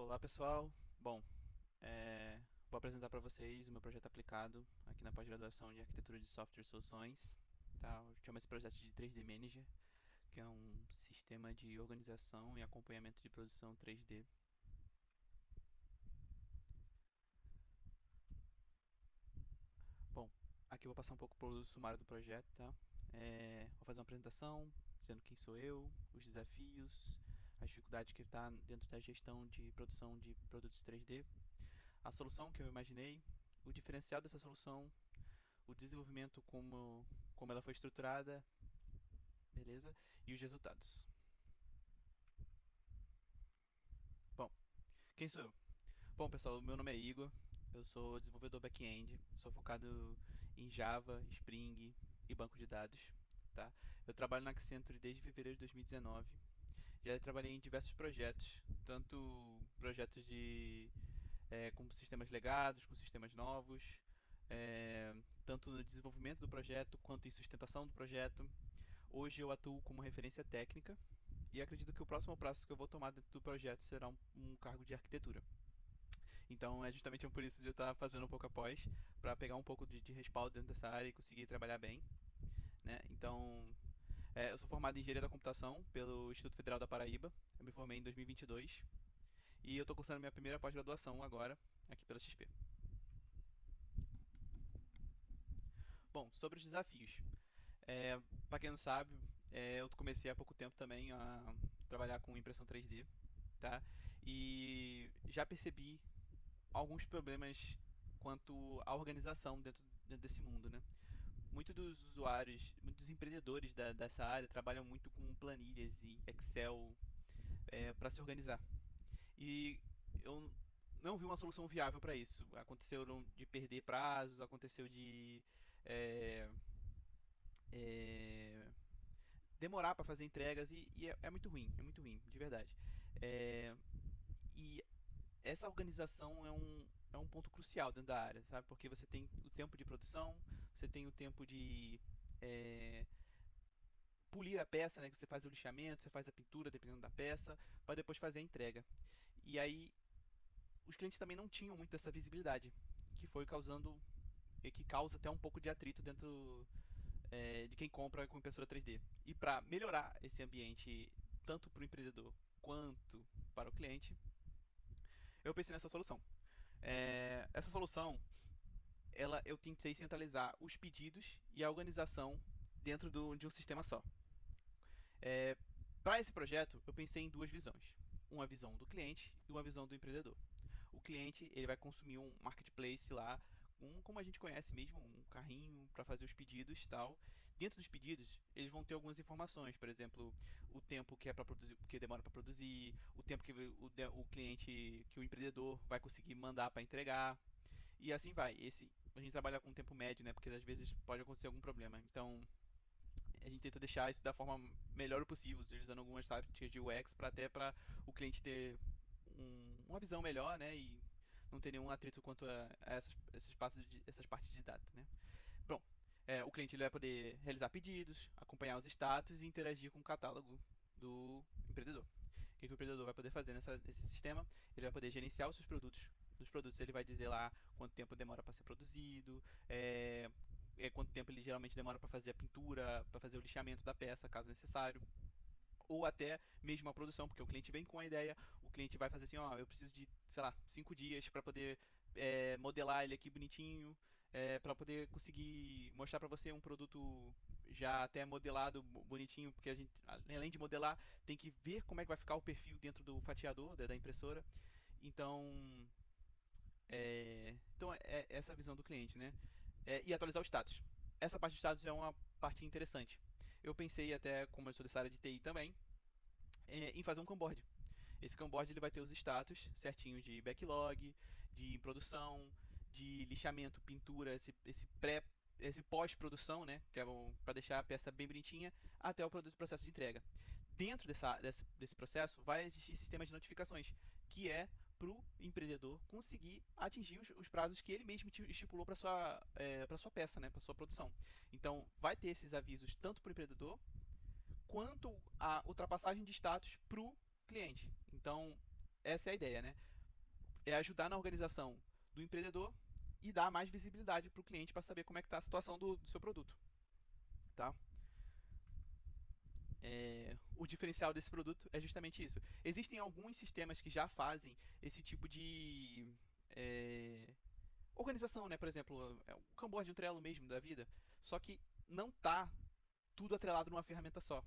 Olá pessoal, bom, vou apresentar para vocês o meu projeto aplicado aqui na pós-graduação de Arquitetura de Software e Soluções. Tá? Eu chamo esse projeto de 3D Manager, que é um sistema de organização e acompanhamento de produção 3D. Bom, aqui eu vou passar um pouco pelo sumário do projeto, tá? Vou fazer uma apresentação dizendo quem sou eu, os desafios, as dificuldades que está dentro da gestão de produção de produtos 3D, a solução que eu imaginei, o diferencial dessa solução, o desenvolvimento como ela foi estruturada, beleza? E os resultados. Bom, quem sou eu? Bom, pessoal, meu nome é Igor, eu sou desenvolvedor back-end, sou focado em Java, Spring e banco de dados, tá? Eu trabalho na Accenture desde fevereiro de 2019. Já trabalhei em diversos projetos, tanto projetos com sistemas legados, com sistemas novos, tanto no desenvolvimento do projeto quanto em sustentação do projeto. Hoje eu atuo como referência técnica e acredito que o próximo passo que eu vou tomar dentro do projeto será um cargo de arquitetura. Então é justamente por isso de eu estar fazendo um pouco após, para pegar um pouco de respaldo dentro dessa área e conseguir trabalhar bem. Né? Então, eu sou formado em engenharia da computação pelo Instituto Federal da Paraíba. Eu me formei em 2022 e 22 e eu estou cursando minha primeira pós-graduação agora, aqui pela XP. Bom, sobre os desafios. Para quem não sabe, eu comecei há pouco tempo também a trabalhar com impressão 3D, tá? E já percebi alguns problemas quanto à organização dentro desse mundo, né? Muitos dos usuários, muitos empreendedores dessa área trabalham muito com planilhas e Excel para se organizar. E eu não vi uma solução viável para isso. Aconteceu de perder prazos, aconteceu de é, é, demorar para fazer entregas e é muito ruim, de verdade. É, e essa organização é um ponto crucial dentro da área, sabe? Porque você tem o tempo de produção, você tem o tempo de é, polir a peça, né? Que você faz o lixamento, você faz a pintura, dependendo da peça, para depois fazer a entrega. E aí os clientes também não tinham muito dessa visibilidade, que foi causando e que causa até um pouco de atrito dentro de quem compra com impressora 3D. E para melhorar esse ambiente, tanto para o empreendedor quanto para o cliente, eu pensei nessa solução. Essa solução, eu tentei centralizar os pedidos e a organização dentro de um sistema só. É, para esse projeto, eu pensei em duas visões. Uma visão do cliente e uma visão do empreendedor. O cliente ele vai consumir um marketplace lá, como a gente conhece mesmo, um carrinho para fazer os pedidos e tal. Dentro dos pedidos, eles vão ter algumas informações, por exemplo, o tempo que é para produzir, que demora para produzir, o tempo que o cliente, que o empreendedor vai conseguir mandar para entregar, e assim vai. Esse a gente trabalha com tempo médio, né? Porque às vezes pode acontecer algum problema. Então, a gente tenta deixar isso da forma melhor possível, utilizando algumas táticas de UX para até para o cliente ter uma visão melhor, né, e não ter nenhum atrito quanto a essas partes de data, né. Bom, o cliente ele vai poder realizar pedidos, acompanhar os status e interagir com o catálogo do empreendedor. O que o empreendedor vai poder fazer nesse sistema? Ele vai poder gerenciar os seus produtos. Nos produtos ele vai dizer lá quanto tempo demora para ser produzido, quanto tempo ele geralmente demora para fazer a pintura, para fazer o lixamento da peça, caso necessário, ou até mesmo a produção, porque o cliente vem com a ideia, o cliente vai fazer assim, ó, eu preciso de, sei lá, 5 dias para poder modelar ele aqui bonitinho, para poder conseguir mostrar para você um produto já até modelado, bonitinho, porque a gente, além de modelar, tem que ver como é que vai ficar o perfil dentro do fatiador da impressora. Então, essa é a visão do cliente, né? E atualizar o status. Essa parte de status é uma parte interessante. Eu pensei até, como eu sou dessa área de TI também, em fazer um Kanboard. Esse Kanboard ele vai ter os status certinhos de backlog, de produção, de lixamento, pintura, esse pós-produção, né, que é para deixar a peça bem bonitinha, até o processo de entrega. Dentro desse processo vai existir sistema de notificações, que é para o empreendedor conseguir atingir os prazos que ele mesmo estipulou para sua peça, né, para sua produção. Então, vai ter esses avisos tanto para o empreendedor quanto a ultrapassagem de status para o cliente. Então, essa é a ideia, né? é ajudar na organização do empreendedor e dar mais visibilidade para o cliente para saber como é que está a situação do seu produto, tá? O diferencial desse produto é justamente isso. Existem alguns sistemas que já fazem esse tipo de organização, né? Por exemplo, o Kanban de um Trello mesmo da vida, só que não tá tudo atrelado numa ferramenta só.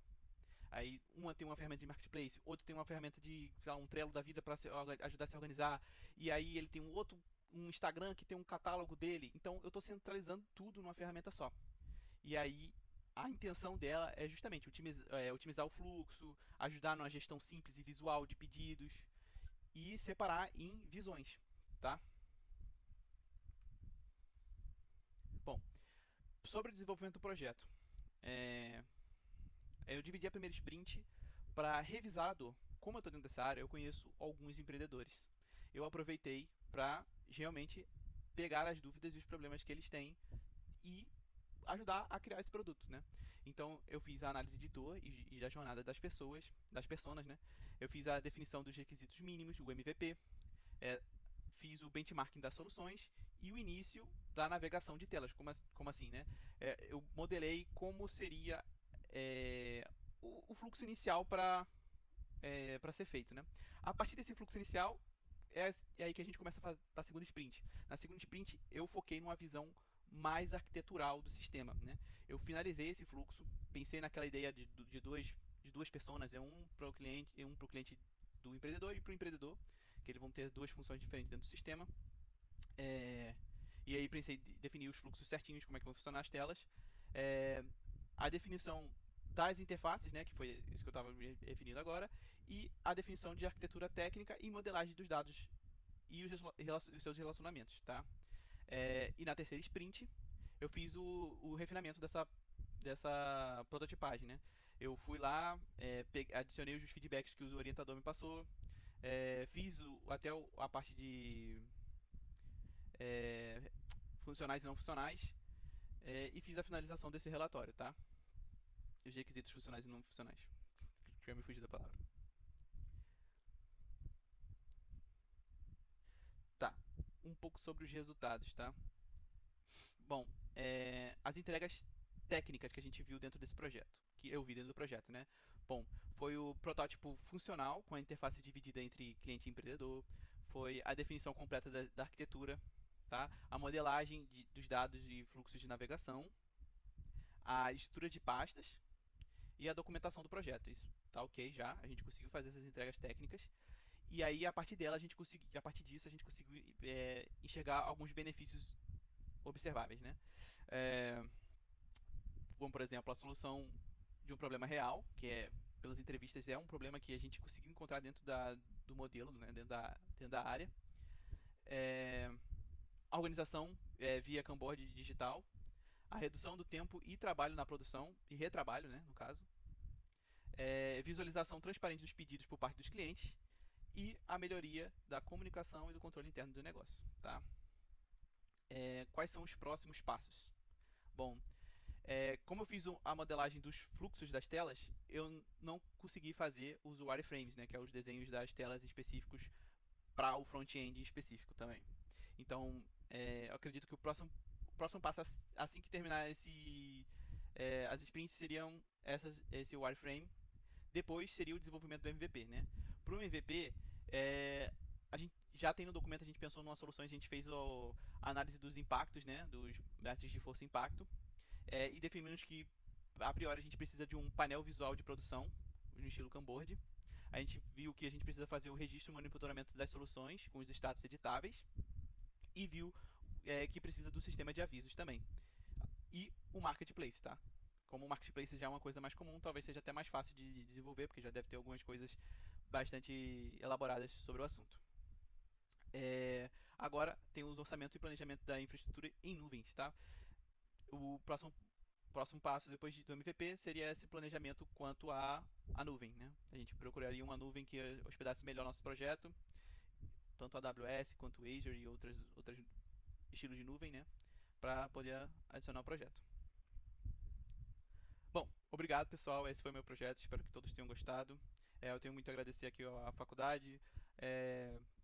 Aí uma tem uma ferramenta de marketplace, outro tem uma ferramenta de, sei lá, um Trello da vida para ajudar a se organizar, e aí ele tem um outro, um Instagram que tem um catálogo dele. Então eu estou centralizando tudo numa ferramenta só. E aí a intenção dela é justamente otimizar o fluxo, ajudar numa gestão simples e visual de pedidos e separar em visões, tá? Bom, sobre o desenvolvimento do projeto, é, eu dividi a primeira sprint para revisar a dor. Como eu estou dentro dessa área, eu conheço alguns empreendedores. Eu aproveitei para realmente pegar as dúvidas e os problemas que eles têm e ajudar a criar esse produto, né? Então eu fiz a análise de dor e da jornada das pessoas, das personas, né? Eu fiz a definição dos requisitos mínimos, o MVP, é, fiz o benchmarking das soluções e o início da navegação de telas. Como assim, né? Eu modelei como seria o fluxo inicial para ser feito, né? A partir desse fluxo inicial, é aí que a gente começa a fazer a segunda sprint. Na segunda sprint, eu foquei numa visão mais arquitetural do sistema, né? Eu finalizei esse fluxo, pensei naquela ideia de duas pessoas, um para o cliente, um para o cliente do empreendedor e para o empreendedor, que eles vão ter duas funções diferentes dentro do sistema. É, e aí pensei em definir os fluxos certinhos, como é que vão funcionar as telas. É, a definição das interfaces, né, que foi isso que eu estava me referindo agora, e a definição de arquitetura técnica e modelagem dos dados e os seus relacionamentos, tá? E na terceira sprint, eu fiz o refinamento dessa prototipagem, né? Eu fui lá, adicionei os feedbacks que o orientador me passou, fiz a parte de é, funcionais e não funcionais, e fiz a finalização desse relatório, tá? Os requisitos funcionais e não funcionais. Já me fugi da palavra. Tá. Um pouco sobre os resultados, tá? Bom, as entregas técnicas que a gente viu dentro desse projeto, que eu vi dentro do projeto, né? Bom, foi o protótipo funcional com a interface dividida entre cliente e empreendedor, foi a definição completa da arquitetura, tá? A modelagem dos dados e fluxos de navegação, a estrutura de pastas e a documentação do projeto. Isso tá ok já, a gente conseguiu fazer essas entregas técnicas. E aí, a partir disso, a gente conseguiu enxergar alguns benefícios observáveis, né? É, como, por exemplo, a solução de um problema real, que pelas entrevistas, é um problema que a gente conseguiu encontrar dentro do modelo, né? Dentro da área. É, a organização via Kanban digital, a redução do tempo e trabalho na produção, e retrabalho, né, no caso. Visualização transparente dos pedidos por parte dos clientes e a melhoria da comunicação e do controle interno do negócio, tá? Quais são os próximos passos? Bom, como eu fiz a modelagem dos fluxos das telas, eu não consegui fazer os wireframes, né, que é os desenhos das telas específicos para o front-end específico também. Então, eu acredito que o próximo passo, assim que terminar as sprints, seriam esse wireframe. Depois seria o desenvolvimento do MVP, né? Para o MVP, a gente já tem no documento, a gente pensou numa solução, a gente fez a análise dos impactos, né? Dos mestres de força e impacto, e definimos que, a priori, a gente precisa de um painel visual de produção, no estilo Camboard. A gente viu que a gente precisa fazer o registro e monitoramento das soluções, com os status editáveis, e viu que precisa do sistema de avisos também. E o marketplace, tá? Como o marketplace já é uma coisa mais comum, talvez seja até mais fácil de desenvolver, porque já deve ter algumas coisas bastante elaboradas sobre o assunto. Agora tem os orçamentos e planejamento da infraestrutura em nuvens, tá? O próximo passo depois do MVP seria esse planejamento quanto à nuvem, né? A gente procuraria uma nuvem que hospedasse melhor nosso projeto, tanto a AWS quanto o Azure e outros estilos de nuvem, né? Para poder adicionar o projeto. Bom, obrigado pessoal, esse foi meu projeto, espero que todos tenham gostado. Eu tenho muito a agradecer aqui à faculdade,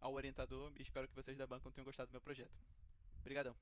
ao orientador e espero que vocês da banca tenham gostado do meu projeto. Obrigadão.